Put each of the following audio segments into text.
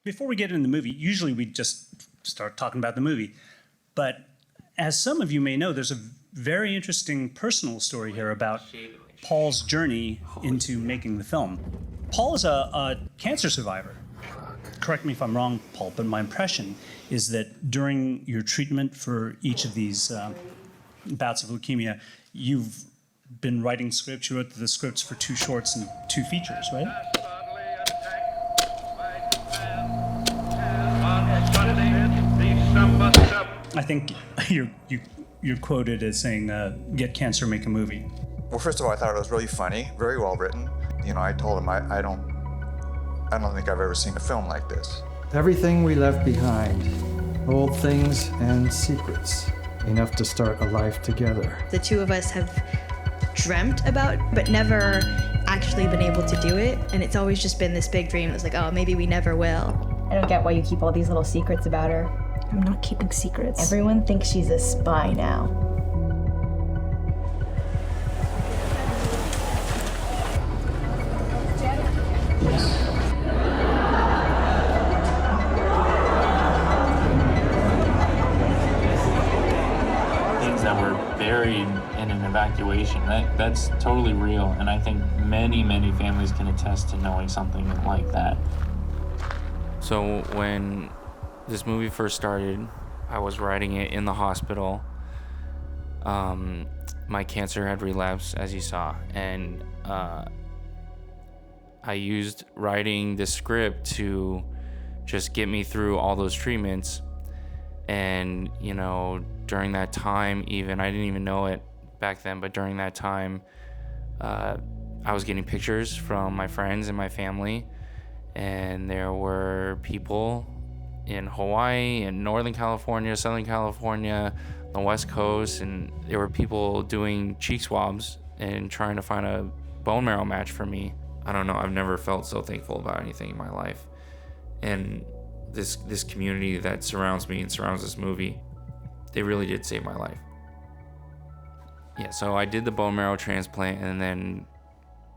Before we get into the movie, usually we just start talking about the movie. But as some of you may know, there's a very interesting personal story here about Paul's journey into making the film. Paul is a cancer survivor. Correct me if I'm wrong, Paul, but my impression is that during your treatment for each of these bouts of leukemia, you've been writing scripts. You wrote the scripts for 2 shorts and 2 features, right? I think you're quoted as saying, "Get cancer, make a movie." Well, first of all, I thought it was really funny, very well written. You know, I told him I don't think I've ever seen a film like this. Everything we left behind, old things and secrets, enough to start a life together. The 2 of us have dreamt about, but never actually been able to do it. And it's always just been this big dream that's like, oh, maybe we never will. I don't get why you keep all these little secrets about her. I'm not keeping secrets. Everyone thinks she's a spy now. Things that were buried in an evacuation, that's totally real. And I think many, many families can attest to knowing something like that. So when this movie first started, I was writing it in the hospital. My cancer had relapsed, as you saw, and I used writing the script to just get me through all those treatments. And, you know, during that time, even, I didn't even know it back then, but during that time, I was getting pictures from my friends and my family, and there were people in Hawaii and Northern California, Southern California, the West Coast, and there were people doing cheek swabs and trying to find a bone marrow match for me. I don't know, I've never felt so thankful about anything in my life. And this community that surrounds me and surrounds this movie, they really did save my life. Yeah, so I did the bone marrow transplant, and then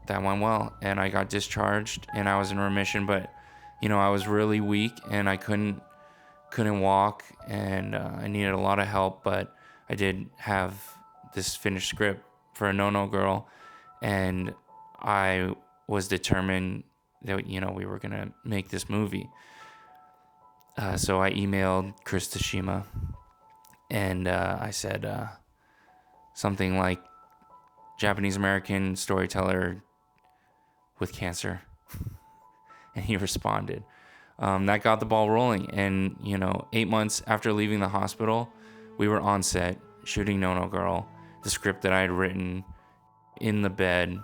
that went well, and I got discharged, and I was in remission, but you know, I was really weak, and I couldn't walk, and I needed a lot of help, but I did have this finished script for a No-No Girl, and I was determined that, you know, we were gonna make this movie. So I emailed Chris Tashima, and I said something like, Japanese American storyteller with cancer. And he responded. That got the ball rolling. And, you know, 8 months after leaving the hospital, we were on set shooting No-No Girl, the script that I had written in the bed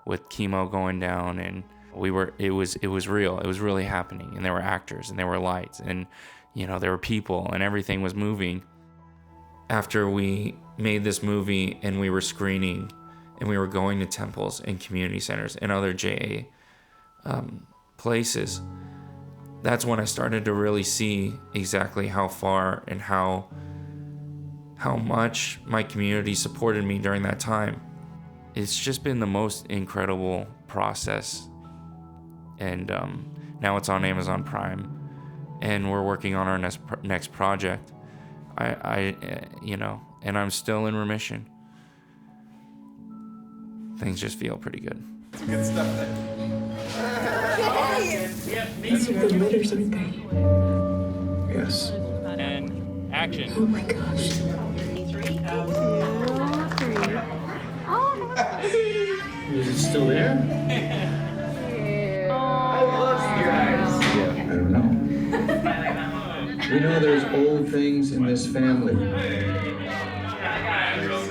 with chemo going down, and it was real. It was really happening, and there were actors, and there were lights, and, you know, there were people, and everything was moving. After we made this movie and we were screening, and we were going to temples and community centers and other JA places, that's when I started to really see exactly how far and how much my community supported me during that time. It's just been the most incredible process. And now it's on Amazon Prime, and we're working on our next project. I you know, and I'm still in remission. Things just feel pretty good. Good stuff. These are the letters, aren't they? Yes. And action. Oh my gosh. 3. Is it still there? I love you guys. Yeah, I don't know. We know there's old things in this family. I love